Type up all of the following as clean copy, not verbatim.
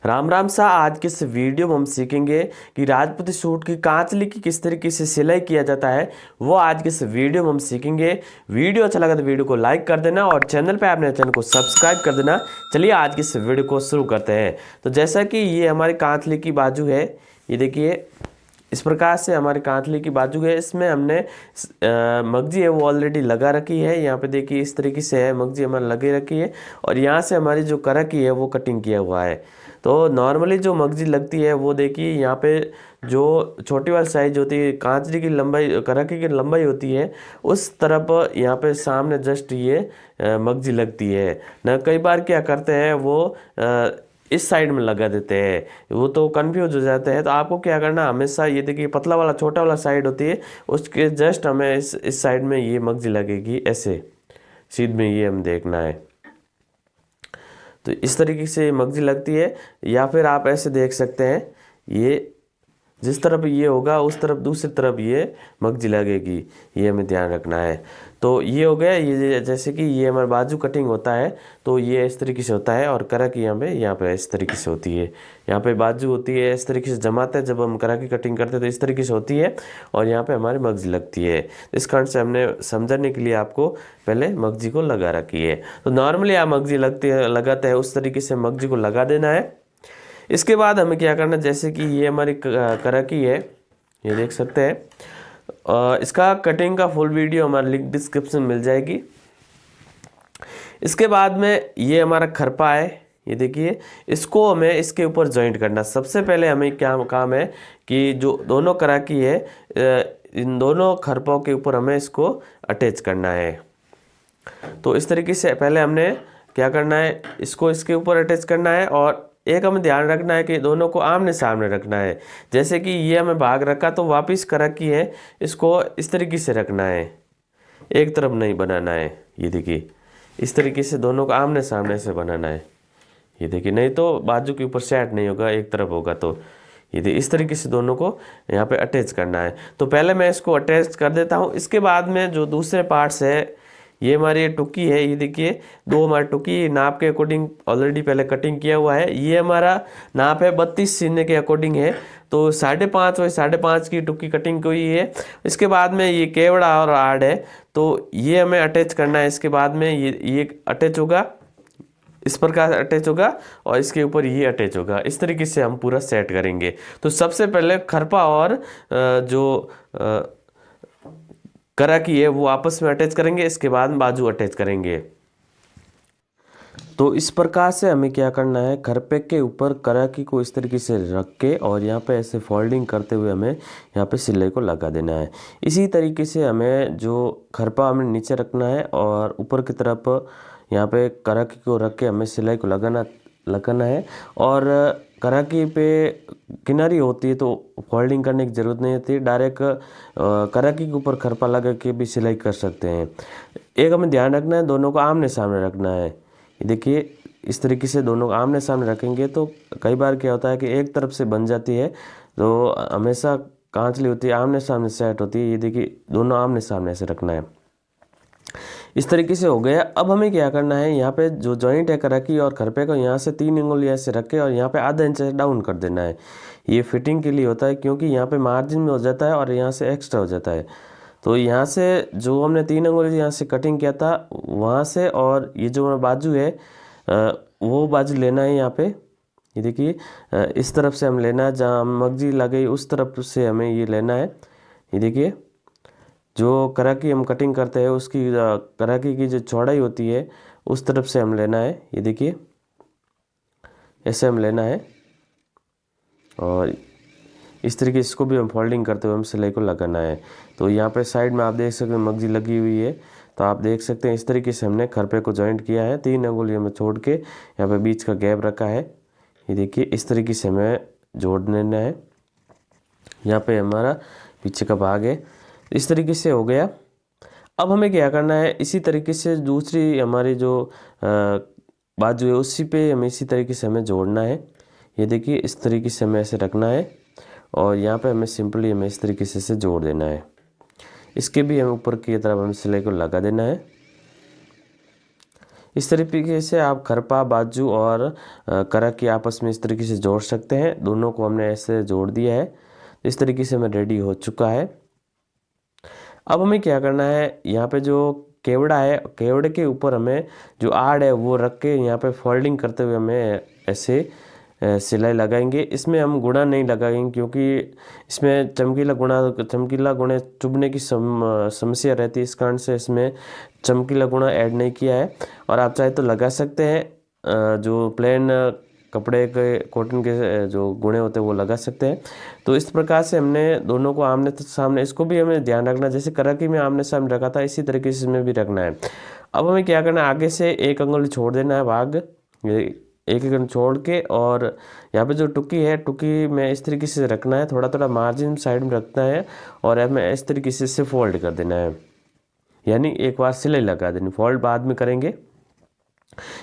राम राम सा। आज के इस वीडियो में हम सीखेंगे कि राजपूती सूट की कांचली की किस तरीके से सिलाई किया जाता है, वो आज के इस वीडियो में हम सीखेंगे। वीडियो अच्छा लगा तो वीडियो को लाइक कर देना और चैनल पे आपने चैनल को सब्सक्राइब कर देना। चलिए आज की इस वीडियो को शुरू करते हैं। तो जैसा कि ये हमारी कांचली की बाजू है, ये देखिए इस प्रकार से हमारी कांचली की बाजू है। इसमें हमने मगजी है वो ऑलरेडी लगा रखी है। यहाँ पे देखिए इस तरीके से है, मगजी हमारी लगे रखी है और यहाँ से हमारी जो करक की है वो कटिंग किया हुआ है। तो नॉर्मली जो मगजी लगती है वो देखिए यहाँ पे जो छोटी वाली साइज होती है, कांचली की लंबाई करकी की लंबाई होती है उस तरफ यहाँ पे सामने जस्ट ये मगजी लगती है ना। कई बार क्या करते हैं वो इस साइड में लगा देते हैं, वो तो कंफ्यूज हो जाते हैं। तो आपको क्या करना, हमेशा ये देखिए पतला वाला छोटा वाला साइड होती है उसके जस्ट हमें इस साइड में ये मगजी लगेगी, ऐसे सीध में ये हम देखना है। तो इस तरीके से मगजी लगती है, या फिर आप ऐसे देख सकते हैं ये जिस तरफ ये होगा उस तरफ दूसरी तरफ ये मगजी लगेगी, ये हमें ध्यान रखना है। तो ये हो गया। ये जैसे कि ये हमारा बाजू कटिंग होता है तो ये इस तरीके से होता है और करक यहाँ पे इस तरीके से होती है। यहाँ पे बाजू होती है इस तरीके से जमाते हैं, जब हम करक की कटिंग करते हैं तो इस तरीके से होती है और यहाँ पे हमारी मगजी लगती है। इस कारण से हमने समझाने के लिए आपको पहले मगजी को लगा रखी है। तो नॉर्मली आप मगजी लगाते हैं उस तरीके से मगजी को लगा देना है। इसके बाद हमें क्या करना, जैसे कि ये हमारी करकी है, ये देख सकते हैं। इसका कटिंग का फुल वीडियो हमारे लिंक डिस्क्रिप्शन में मिल जाएगी। इसके बाद में ये हमारा खरपा है, ये देखिए इसको हमें इसके ऊपर जॉइंट करना। सबसे पहले हमें क्या काम है कि जो दोनों करकी है इन दोनों खरपों के ऊपर हमें इसको अटैच करना है। तो इस तरीके से पहले हमने क्या करना है, इसको इसके ऊपर अटैच करना है और एक हमें ध्यान रखना है कि दोनों को आमने सामने रखना है। जैसे कि ये हमें भाग रखा तो वापस करकी है इसको इस तरीके से रखना है, एक तरफ नहीं बनाना है। ये देखिए इस तरीके से दोनों को आमने सामने से बनाना है। ये देखिए नहीं तो बाजू के ऊपर सेट नहीं होगा, एक तरफ होगा। तो ये देखिए इस तरीके से दोनों को यहाँ पे अटैच करना है। तो पहले मैं इसको अटैच कर देता हूँ। इसके बाद में जो दूसरे पार्ट्स है, ये हमारी टुकी है, ये देखिए दो हमारी टुकी नाप के अकॉर्डिंग ऑलरेडी पहले कटिंग किया हुआ है। ये हमारा नाप है 32 सीने के अकॉर्डिंग है, तो 5.5 और 5.5 की टुकी कटिंग की हुई है। इसके बाद में ये केवड़ा और आड़ है तो ये हमें अटैच करना है। इसके बाद में ये अटैच होगा, इस प्रकार अटैच होगा और इसके ऊपर ये अटैच होगा। इस तरीके से हम पूरा सेट करेंगे। तो सबसे पहले खरपा और जो करकी है वो आपस में अटैच करेंगे, इसके बाद बाजू अटैच करेंगे। तो इस प्रकार से हमें क्या करना है, खरपे के ऊपर करकी को इस तरीके से रख के और यहाँ पे ऐसे फोल्डिंग करते हुए हमें यहाँ पे सिलाई को लगा देना है। इसी तरीके से हमें जो खरपा हमें नीचे रखना है और ऊपर की तरफ यहाँ पे करकी को रख के हमें सिलाई को लगाना है। और करकी पे किनारी होती है तो फोल्डिंग करने की ज़रूरत नहीं होती, डायरेक्ट करकी के ऊपर खरपा लगा के भी सिलाई कर सकते हैं। एक हमें ध्यान रखना है, दोनों को आमने सामने रखना है। ये देखिए इस तरीके से दोनों को आमने सामने रखेंगे तो कई बार क्या होता है कि एक तरफ से बन जाती है, तो हमेशा कांचली होती है आमने सामने सेट होती है। ये देखिए दोनों आमने सामने से रखना है। इस तरीके से हो गया। अब हमें क्या करना है, यहाँ पे जो जॉइंट है करकी और खरपे को यहाँ से 3 उंगलियाँ से रख के और यहाँ पे आधा इंच डाउन कर देना है। ये फिटिंग के लिए होता है क्योंकि यहाँ पे मार्जिन में हो जाता है और यहाँ से एक्स्ट्रा हो जाता है। तो यहाँ से जो हमने 3 उंगली यहाँ से कटिंग किया था वहाँ से, और ये जो हमारा बाजू है वो बाजू लेना है। यहाँ पे ये देखिए इस तरफ से हम लेना है, जहाँ मगजी लगी उस तरफ से हमें ये लेना है। ये देखिए जो करकी हम कटिंग करते हैं उसकी करकी की जो चौड़ाई होती है उस तरफ से हम लेना है। ये देखिए ऐसे हम लेना है और इस तरीके इसको भी हम फोल्डिंग करते हुए हम सिलाई को लगाना है। तो यहाँ पे साइड में आप देख सकते हैं मगजी लगी हुई है, तो आप देख सकते हैं इस तरीके से हमने खरपे को जॉइंट किया है। 3 उंगलियों में छोड़ के यहाँ पे बीच का गैप रखा है। ये देखिए इस तरीके से हमें जोड़ देना है। यहाँ पे हमारा पीछे का भाग है, इस तरीके से हो गया। अब हमें क्या करना है, इसी तरीके से दूसरी हमारी जो बाजू है उसी पे हमें इसी तरीके से हमें जोड़ना है। ये देखिए इस तरीके से हमें ऐसे रखना है और यहाँ पे हमें सिंपली हमें इस तरीके से जोड़ देना है। इसके भी हमें ऊपर की तरफ हमें सिलाई को लगा देना है। इस तरीके से आप खरपा, बाजू और करक की आपस में इस तरीके से जोड़ सकते हैं। दोनों को हमने ऐसे जोड़ दिया है। इस तरीके से हमें रेडी हो चुका है। अब हमें क्या करना है, यहाँ पे जो केवड़ा है, केवड़े के ऊपर हमें जो आड़ है वो रख के यहाँ पे फोल्डिंग करते हुए हमें ऐसे सिलाई लगाएंगे। इसमें हम गुणा नहीं लगाएंगे क्योंकि इसमें चमकीला गुणे चुभने की समस्या रहती है। इस कारण से इसमें चमकीला गुणा ऐड नहीं किया है। और आप चाहे तो लगा सकते हैं, जो प्लेन कपड़े के कॉटन के जो गुणे होते हैं वो लगा सकते हैं। तो इस प्रकार से हमने दोनों को आमने सामने, इसको भी हमें ध्यान रखना, जैसे करकी में आमने सामने रखा था इसी तरीके से इसमें भी रखना है। अब हमें क्या करना है, आगे से एक अंगुली छोड़ देना है भाग, एक अंगुली छोड़ के, और यहाँ पे जो टुकी है, टुकी में इस तरीके से रखना है, थोड़ा थोड़ा मार्जिन साइड में रखना है और हमें इस तरीके से फोल्ड कर देना है। यानी एक बार सिलाई लगा देनी, फोल्ड बाद में करेंगे।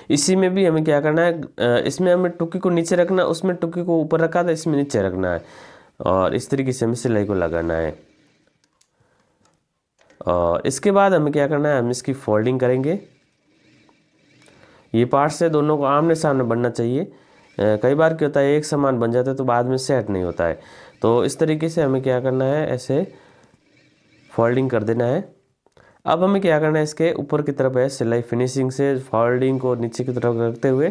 इसी में भी हमें क्या करना है, इसमें हमें टुकी को नीचे रखना, उसमें टुकी को ऊपर रखा था, इसमें नीचे रखना है और इस तरीके से हमें सिलाई को लगाना है। और इसके बाद हमें क्या करना है, हम इसकी फोल्डिंग करेंगे। ये पार्ट से दोनों को आमने सामने बनना चाहिए। कई बार क्या होता है, एक समान बन जाता है तो बाद में सेट नहीं होता है। तो इस तरीके से हमें क्या करना है, ऐसे फोल्डिंग कर देना है। अब हमें क्या करना है, इसके ऊपर की तरफ है सिलाई फिनिशिंग से फोल्डिंग को नीचे की तरफ रखते हुए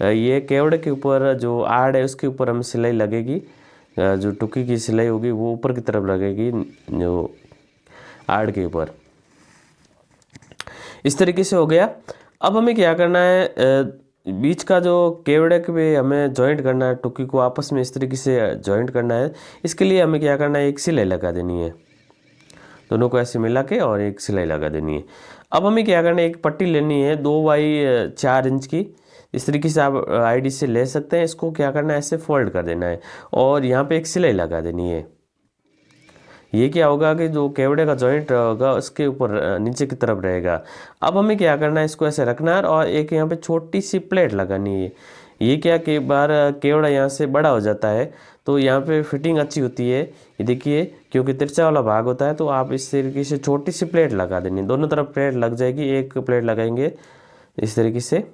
ये केवड़े के ऊपर जो आड़ है उसके ऊपर हमें सिलाई लगेगी। जो टुकी की सिलाई होगी वो ऊपर की तरफ लगेगी, जो आड़ के ऊपर। इस तरीके से हो गया। अब हमें क्या करना है, बीच का जो केवड़े के पे हमें जॉइंट करना है, टुकी को आपस में इस तरीके से जॉइंट करना है। इसके लिए हमें क्या करना है, एक सिलाई लगा देनी है, दोनों को ऐसे मिला के और एक सिलाई लगा देनी है। अब हमें क्या करना है, एक पट्टी लेनी है 2 बाई 4 इंच की। इस तरीके से आप आईडी से ले सकते हैं। इसको क्या करना है, ऐसे फोल्ड कर देना है और यहाँ पे एक सिलाई लगा देनी है। ये क्या होगा कि जो केवड़े का जॉइंट होगा उसके ऊपर नीचे की तरफ रहेगा। अब हमें क्या करना है, इसको ऐसे रखना है और एक यहाँ पे छोटी सी प्लेट लगानी है। ये क्या, कई बार केवड़ा यहाँ से बड़ा हो जाता है तो यहाँ पे फिटिंग अच्छी होती है। ये देखिए, क्योंकि तिरछा वाला भाग होता है तो आप इस तरीके से छोटी सी प्लेट लगा देनी, दोनों तरफ प्लेट लग जाएगी। एक प्लेट लगाएंगे इस तरीके से।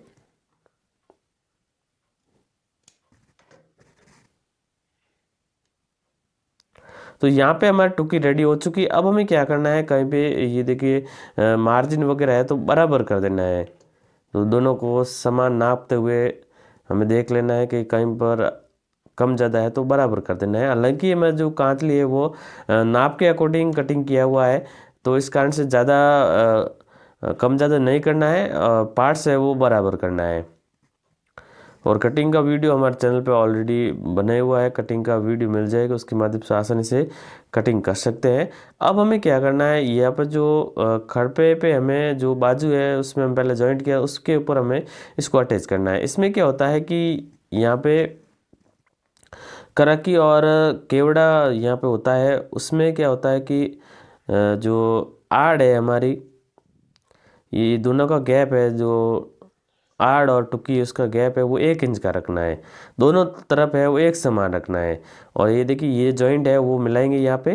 तो यहाँ पे हमारी टुकी रेडी हो चुकी है। अब हमें क्या करना है, कहीं पे ये देखिए मार्जिन वगैरह है तो बराबर कर देना है। तो दोनों को समान नापते हुए हमें देख लेना है कि कहीं पर कम ज़्यादा है तो बराबर कर देना है। हालांकि मैं जो कांच लिए वो नाप के अकॉर्डिंग कटिंग किया हुआ है, तो इस कारण से ज़्यादा कम ज़्यादा नहीं करना है, पार्ट्स है वो बराबर करना है। और कटिंग का वीडियो हमारे चैनल पे ऑलरेडी बना हुआ है, कटिंग का वीडियो मिल जाएगा, उसके माध्यम से आसानी से कटिंग कर सकते हैं। अब हमें क्या करना है, यहाँ पर जो खड़पे पे हमें जो बाजू है उसमें हम पहले जॉइंट किया, उसके ऊपर हमें इसको अटैच करना है। इसमें क्या होता है कि यहाँ पे कराकी और केवड़ा यहाँ पे होता है, उसमें क्या होता है कि जो आड़ है हमारी, ये दोनों का गैप है, जो आड़ और टुकी उसका गैप है वो 1 इंच का रखना है। दोनों तरफ है वो एक समान रखना है। और ये देखिए, ये जॉइंट है वो मिलाएंगे यहाँ पे।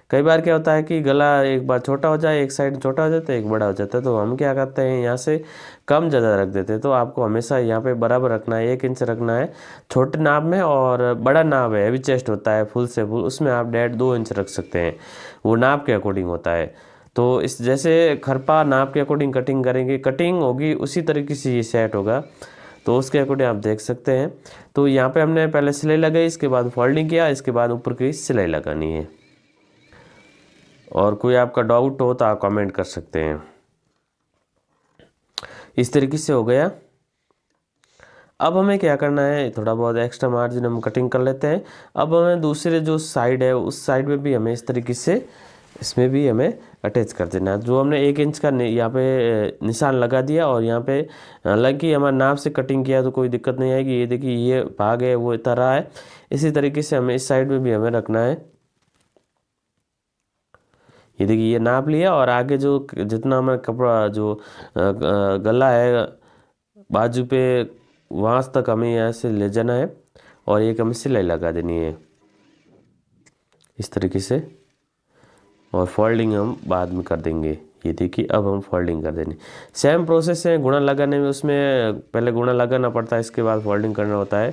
कई बार क्या होता है कि गला एक बार छोटा हो जाए, एक साइड छोटा हो जाता है, एक बड़ा हो जाता है, तो हम क्या करते हैं, यहाँ से कम ज़्यादा रख देते हैं। तो आपको हमेशा यहाँ पे बराबर रखना है, 1 इंच रखना है छोटे नाप में। और बड़ा नाप है, हैवी चेस्ट होता है फुल से फुल, उसमें आप 1.5-2 इंच रख सकते हैं, वो नाप के अकॉर्डिंग होता है। तो इस जैसे खरपा नाप के अकॉर्डिंग कटिंग करेंगे, कटिंग होगी उसी तरीके से ये सेट होगा, तो उसके अकॉर्डिंग आप देख सकते हैं। तो यहाँ पे हमने पहले सिलाई लगाई, इसके बाद फोल्डिंग किया, इसके बाद ऊपर की सिलाई लगानी है। और कोई आपका डाउट हो तो आप कमेंट कर सकते हैं। इस तरीके से हो गया। अब हमें क्या करना है, थोड़ा बहुत एक्स्ट्रा मार्जिन हम कटिंग कर लेते हैं। अब हमें दूसरे जो साइड है उस साइड में भी हमें इस तरीके से इसमें भी हमें अटैच कर देना है। जो हमने 1 इंच का यहाँ पे निशान लगा दिया, और यहाँ पे हालांकि हमारे नाप से कटिंग किया तो कोई दिक्कत नहीं आएगी। ये देखिए, ये भाग है वो इतना रहा है। इसी तरीके से हमें इस साइड में भी हमें रखना है। ये देखिए, ये नाप लिया, और आगे जो जितना हमारा कपड़ा जो गला है बाजू पे वहाँ तक हमें यहाँ से ले जाना है, और एक हमें सिलाई लगा देनी है इस तरीके से। और फोल्डिंग हम बाद में कर देंगे। ये देखिए अब हम फोल्डिंग कर देंगे। सेम प्रोसेस है गुणा लगाने में, उसमें पहले गुणा लगाना पड़ता है, इसके बाद फोल्डिंग करना होता है।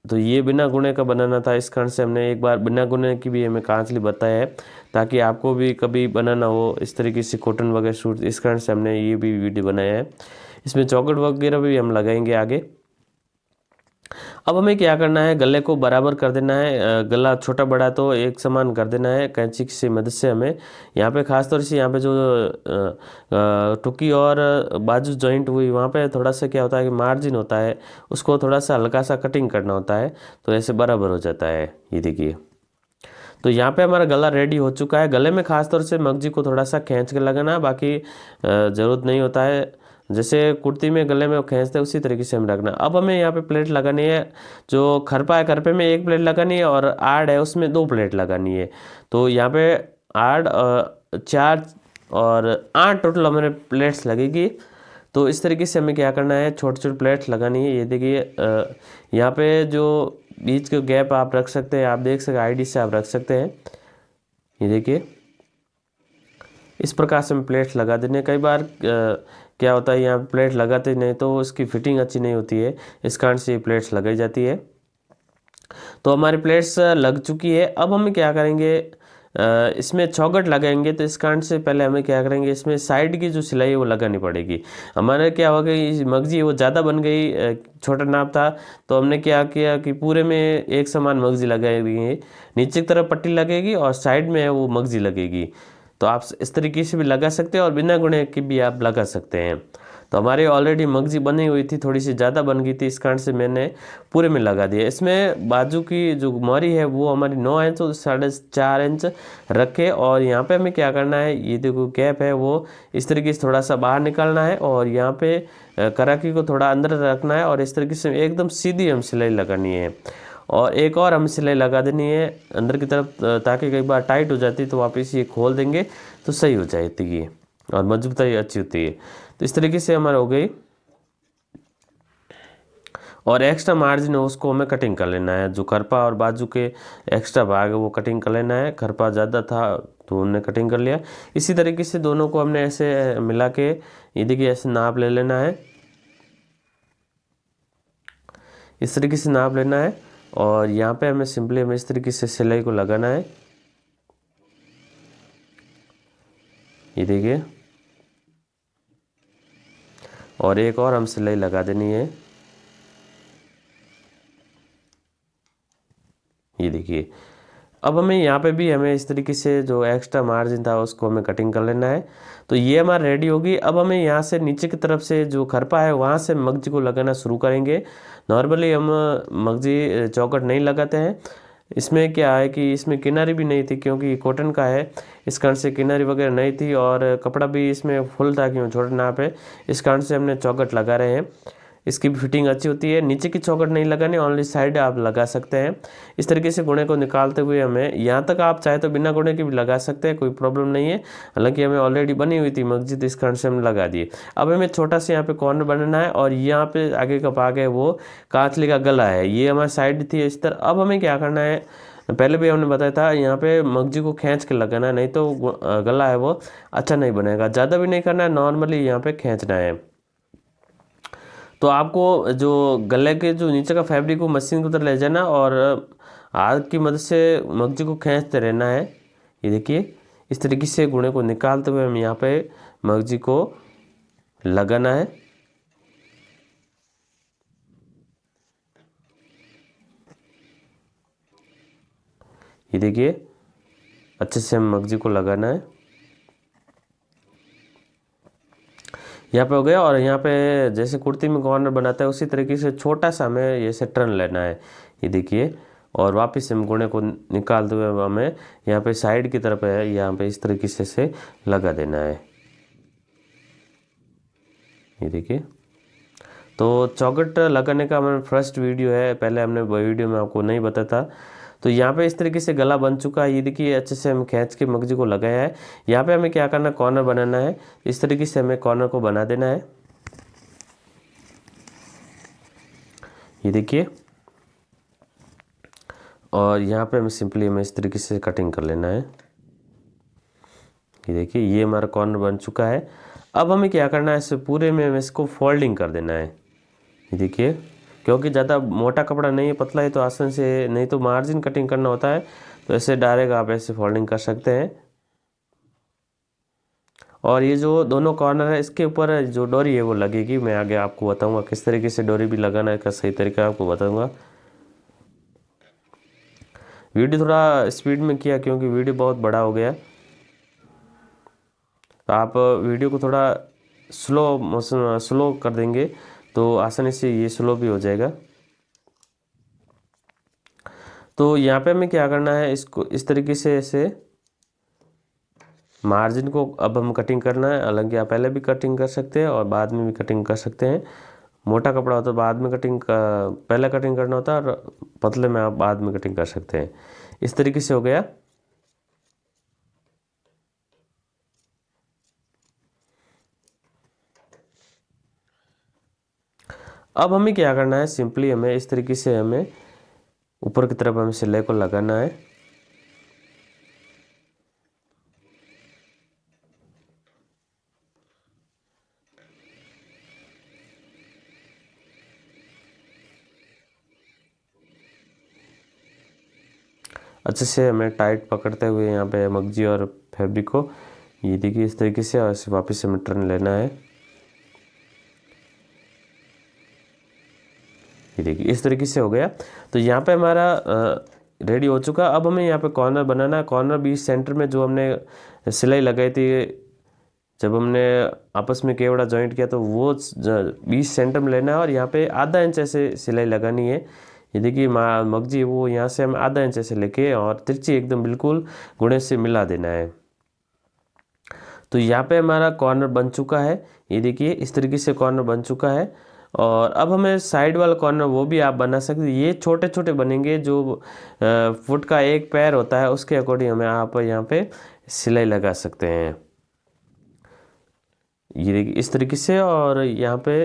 तो ये बिना गुणे का बनाना था, इस कारण से हमने एक बार बिना गुणे की भी हमें कांचली बताया है, ताकि आपको भी कभी बनाना हो इस तरीके से कॉटन वगैरह सूट, इस कारण से हमने ये भी वीडियो बनाया है। इसमें चौकट वगैरह भी हम लगाएंगे आगे। अब हमें क्या करना है, गले को बराबर कर देना है। गला छोटा बड़ा तो एक समान कर देना है कैंची की मदद से। हमें यहाँ पे खास तौर से यहाँ पे जो टुकी और बाजू जॉइंट हुई वहाँ पे थोड़ा सा क्या होता है कि मार्जिन होता है, उसको थोड़ा सा हल्का सा कटिंग करना होता है, तो ऐसे बराबर हो जाता है। ये देखिए, तो यहाँ पे हमारा गला रेडी हो चुका है। गले में खास तौर से मगजी को थोड़ा सा खींच के लगाना है, बाकी ज़रूरत नहीं होता है। जैसे कुर्ती में गले में खींचते हैं उसी तरीके से हम रखना। अब हमें यहाँ पे प्लेट लगानी है। जो खरपा है, खरपे में एक प्लेट लगानी है और आड़ है उसमें 2 प्लेट लगानी है। तो यहाँ पे आड़ 4 और 8 टोटल हमारे प्लेट्स लगेगी। तो इस तरीके से हमें क्या करना है, छोटे छोटे प्लेट्स लगानी है। ये देखिए यहाँ पे जो बीच के गैप आप रख सकते हैं, आप देख सकते आईडी से आप रख सकते हैं। ये देखिए इस प्रकार से हम प्लेट्स लगा देने। कई बार क्या होता है, यहाँ प्लेट लगाते नहीं तो इसकी फिटिंग अच्छी नहीं होती है, इस कारण से ये प्लेट्स लगाई जाती है। तो हमारी प्लेट्स लग चुकी है। अब हम क्या करेंगे, इसमें चौगट लगाएंगे। तो इस कारण से पहले हमें क्या करेंगे, इसमें साइड की जो सिलाई है वो लगानी पड़ेगी। हमारे क्या होगा, इस मगजी वो ज़्यादा बन गई, छोटा नाप था, तो हमने क्या किया कि पूरे में एक समान मगजी लगाएंगे। नीचे की तरफ पट्टी लगेगी और साइड में वो मगजी लगेगी। तो आप इस तरीके से भी लगा सकते हैं और बिना गुणे की भी आप लगा सकते हैं। तो हमारी ऑलरेडी मगजी बनी हुई थी, थोड़ी सी ज़्यादा बन गई थी, इस कारण से मैंने पूरे में लगा दिया। इसमें बाजू की जो मोहरी है वो हमारी 9 इंच और 4.5 इंच रखे। और यहाँ पे हमें क्या करना है, ये देखो गैप है वो इस तरीके से थोड़ा सा बाहर निकालना है और यहाँ पे कराकी को थोड़ा अंदर रखना है और इस तरीके से एकदम सीधी हम सिलाई लगानी है। और एक और हम सिलाई लगा देनी है अंदर की तरफ, ताकि कई बार टाइट हो जाती है तो वापस ये खोल देंगे तो सही हो जाती है और मजबूती अच्छी होती है। तो इस तरीके से हमारा हो गई। और एक्स्ट्रा मार्जिन है उसको हमें कटिंग कर लेना है। जो खरपा और बाजू के एक्स्ट्रा भाग है वो कटिंग कर लेना है। खरपा ज़्यादा था तो हमने कटिंग कर लिया। इसी तरीके से दोनों को हमने ऐसे मिला के, ये देखिए ऐसे नाप ले लेना है, इस तरीके से नाप लेना है। और यहाँ पे हमें सिंपली हमें इस तरीके से सिलाई को लगाना है। ये देखिए, और एक और हम सिलाई लगा देनी है। ये देखिए, अब हमें यहाँ पे भी हमें इस तरीके से जो एक्स्ट्रा मार्जिन था उसको हमें कटिंग कर लेना है। तो ये हमारा रेडी होगी। अब हमें यहाँ से नीचे की तरफ से जो खरपा है वहाँ से मगजी को लगाना शुरू करेंगे। नॉर्मली हम मगजी चौकट नहीं लगाते हैं। इसमें क्या है कि इसमें किनारी भी नहीं थी, क्योंकि कॉटन का है, इस कारण से किनारी वगैरह नहीं थी और कपड़ा भी इसमें फुल था क्यों छोटा नाप है, इस कारण से हमने चौकट लगा रहे हैं। इसकी भी फिटिंग अच्छी होती है। नीचे की चौकट नहीं लगानी, ओनली साइड आप लगा सकते हैं। इस तरीके से गुणे को निकालते हुए हमें यहाँ तक आप चाहे तो बिना गुणे के भी लगा सकते हैं, कोई प्रॉब्लम नहीं है। हालांकि हमें ऑलरेडी बनी हुई थी मस्जिद, इस कारण से हमने लगा दिए। अब हमें छोटा सा यहाँ पे कॉर्नर बनाना है और यहाँ पे आगे का भाग है वो कांचली का गला है, ये हमारी साइड थी इस तरह। अब हमें क्या करना है, पहले भी हमने बताया था यहाँ पे मगजी को खींच के लगाना है, नहीं तो गला है वो अच्छा नहीं बनेगा। ज़्यादा भी नहीं करना है, नॉर्मली यहाँ पे खींचना है। तो आपको जो गले के जो नीचे का फैब्रिक को मशीन की तरफ ले जाना और हाथ की मदद से मगजी को खींचते रहना है। ये देखिए इस तरीके से गुणे को निकालते हुए हम यहाँ पे मगजी को लगाना है। ये देखिए अच्छे से हम मगजी को लगाना है, यहाँ पे हो गया। और यहाँ पे जैसे कुर्ती में कॉर्नर बनाता है उसी तरीके से छोटा सा हमें ये से टर्न लेना है। ये देखिए, और वापस हम गुणे को निकालते हुए हमें यहाँ पे साइड की तरफ है, यहाँ पे इस तरीके से लगा देना है। ये देखिए, तो चौकट लगाने का हमारा फर्स्ट वीडियो है, पहले हमने वीडियो में आपको नहीं बताया था। तो यहाँ पे इस तरीके से गला बन चुका है। ये देखिए अच्छे से हम खींच के मगजी को लगाया है। यहाँ पे हमें क्या करना है, कॉर्नर बनाना है। इस तरीके से हमें कॉर्नर को बना देना है। ये देखिए, और यहाँ पे हमें सिंपली हमें इस तरीके से कटिंग कर लेना है। ये देखिए ये हमारा कॉर्नर बन चुका है। अब हमें क्या करना है, इसे पूरे में हमें इसको फोल्डिंग कर देना है। ये देखिए क्योंकि ज़्यादा मोटा कपड़ा नहीं है, पतला है, तो आसान से, नहीं तो मार्जिन कटिंग करना होता है तो ऐसे डायरेक्ट आप ऐसे फोल्डिंग कर सकते हैं। और ये जो दोनों कॉर्नर है इसके ऊपर जो डोरी है वो लगेगी। मैं आगे आपको बताऊंगा किस तरीके से डोरी भी लगाना है, का सही तरीका आपको बताऊंगा। वीडियो थोड़ा स्पीड में किया क्योंकि वीडियो बहुत बड़ा हो गया, तो आप वीडियो को थोड़ा स्लो कर देंगे तो आसानी से ये स्लो भी हो जाएगा। तो यहाँ पे हमें क्या करना है, इसको इस तरीके से ऐसे मार्जिन को अब हम कटिंग करना है। हालांकि आप पहले भी कटिंग कर सकते हैं और बाद में भी कटिंग कर सकते हैं। मोटा कपड़ा हो तो बाद में पहले कटिंग करना होता है, और पतले में आप बाद में कटिंग कर सकते हैं। इस तरीके से हो गया। अब हमें क्या करना है, सिंपली हमें इस तरीके से हमें ऊपर की तरफ हमें सिलाई को लगाना है। अच्छे से हमें टाइट पकड़ते हुए यहाँ पे मगजी और फैब्रिक को, ये देखिए इस तरीके से, और इसे वापस हमें टर्न लेना है। ये देखिए इस तरीके से हो गया। तो यहाँ पे हमारा रेडी हो चुका। अब हमें यहाँ पे कॉर्नर बनाना है। कॉर्नर भी सेंटर में जो हमने सिलाई लगाई थी, जब हमने आपस में केवड़ा जॉइंट किया, तो वो 20 सेंटर में लेना है और यहाँ पे आधा इंच ऐसे सिलाई लगानी है। ये देखिए मगजी वो यहाँ से हमें आधा इंच ऐसे लेके और तिरछी एकदम बिल्कुल गुणे से मिला देना है। तो यहाँ पे हमारा कॉर्नर बन चुका है। ये देखिए इस तरीके से कॉर्नर बन चुका है। और अब हमें साइड वाला कॉर्नर वो भी आप बना सकते हैं। ये छोटे छोटे बनेंगे, जो फुट का एक पैर होता है उसके अकॉर्डिंग हमें आप यहाँ पे सिलाई लगा सकते हैं। ये देखिए इस तरीके से, और यहाँ पे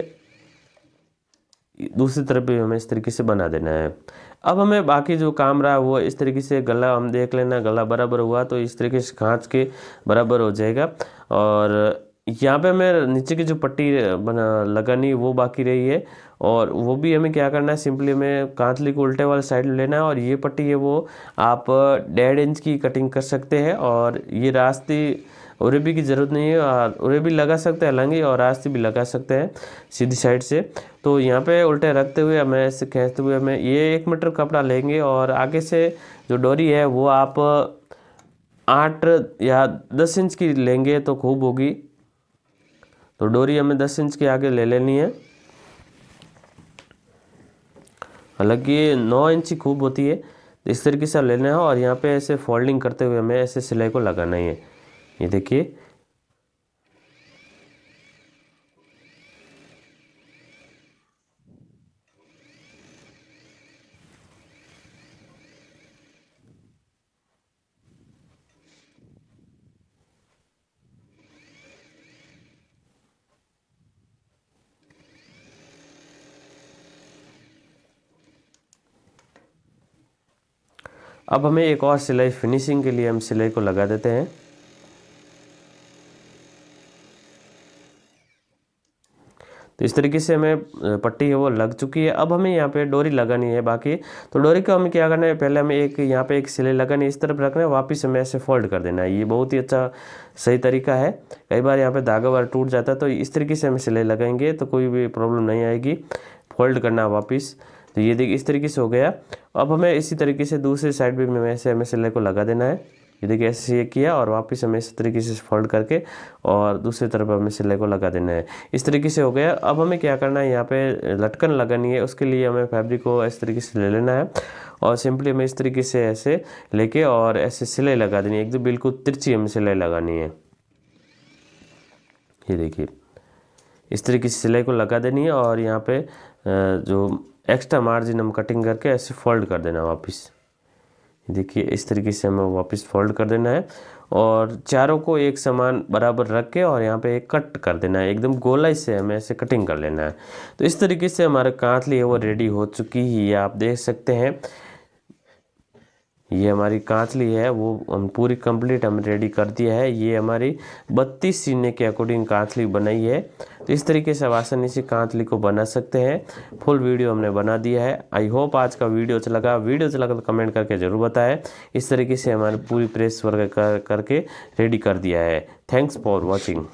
दूसरी तरफ भी हमें इस तरीके से बना देना है। अब हमें बाकी जो काम रहा वो इस तरीके से, गला हम देख लेना, गला बराबर हुआ तो इस तरीके से खींच के बराबर हो जाएगा। और यहाँ पे हमें नीचे की जो पट्टी बना लगानी वो बाकी रही है, और वो भी हमें क्या करना है, सिंपली हमें कांतली को उल्टे वाले साइड में लेना है। और ये पट्टी है वो आप 1.5 इंच की कटिंग कर सकते हैं। और ये रास्ते उरेबी की ज़रूरत नहीं है, और उरेबी लगा सकते हैं लंगी, और रास्ते भी लगा सकते हैं सीधी साइड से। तो यहाँ पे उल्टे रखते हुए हमें ऐसे खींचते हुए हमें ये 1 मीटर कपड़ा लेंगे, और आगे से जो डोरी है वो आप 8 या 10 इंच की लेंगे तो खूब होगी। तो डोरी हमें 10 इंच के आगे ले लेनी है। हालांकि 9 इंच ही खूब होती है। तो इस तरीके से लेना है, और यहाँ पे ऐसे फोल्डिंग करते हुए हमें ऐसे सिलाई को लगाना ही है। ये देखिए अब हमें एक और सिलाई फिनिशिंग के लिए हम सिलाई को लगा देते हैं। तो इस तरीके से हमें पट्टी है वो लग चुकी है। अब हमें यहाँ पे डोरी लगानी है बाकी। तो डोरी को हमें क्या करना है, पहले हमें यहाँ पे एक सिलाई लगानी है, इस तरफ रखना है, वापस हमें ऐसे फोल्ड कर देना है। ये बहुत ही अच्छा सही तरीका है। कई बार यहाँ पे धागा वाला टूट जाता है, तो इस तरीके से हमें सिलाई लगाएंगे तो कोई भी प्रॉब्लम नहीं आएगी। फोल्ड करना वापस। तो ये देखिए इस तरीके से हो गया। अब हमें इसी तरीके से दूसरी साइड भी में ऐसे हमें सिलाई को लगा देना है। ये देखिए ऐसे ये किया, और वापस हमें इस तरीके से फोल्ड करके और दूसरी तरफ हमें सिलाई को लगा देना है। इस तरीके से हो गया। अब हमें क्या करना है, यहाँ पे लटकन लगानी है। उसके लिए हमें फैब्रिक को इस तरीके से ले लेना है, और सिंपली हमें इस तरीके से ऐसे लेके और ऐसे सिलाई लगा देनी है। एकदम बिल्कुल तिरछी हमें सिलाई लगानी है। ये देखिए इस तरीके से सिलाई को लगा देनी है, और यहाँ पे जो एक्स्ट्रा मार्जिन हम कटिंग करके ऐसे फोल्ड कर देना वापस। देखिए इस तरीके से हमें वापस फोल्ड कर देना है, और चारों को एक समान बराबर रख के और यहाँ पे एक कट कर देना है। एकदम गोलाई से हमें ऐसे कटिंग कर लेना है। तो इस तरीके से हमारे कांतली है वो रेडी हो चुकी है, आप देख सकते हैं। ये हमारी कांचली है वो हम पूरी कंप्लीट हम रेडी कर दिया है। ये हमारी 32 सीने के अकॉर्डिंग कांचली बनाई है। तो इस तरीके से आप आसानी से कांचली को बना सकते हैं। फुल वीडियो हमने बना दिया है। आई होप आज का वीडियो अच्छा लगा। वीडियो अच्छा लगा तो कमेंट करके ज़रूर बताएं। इस तरीके से हमारी पूरी प्रेस वर्क करके रेडी कर दिया है। Thanks for watching.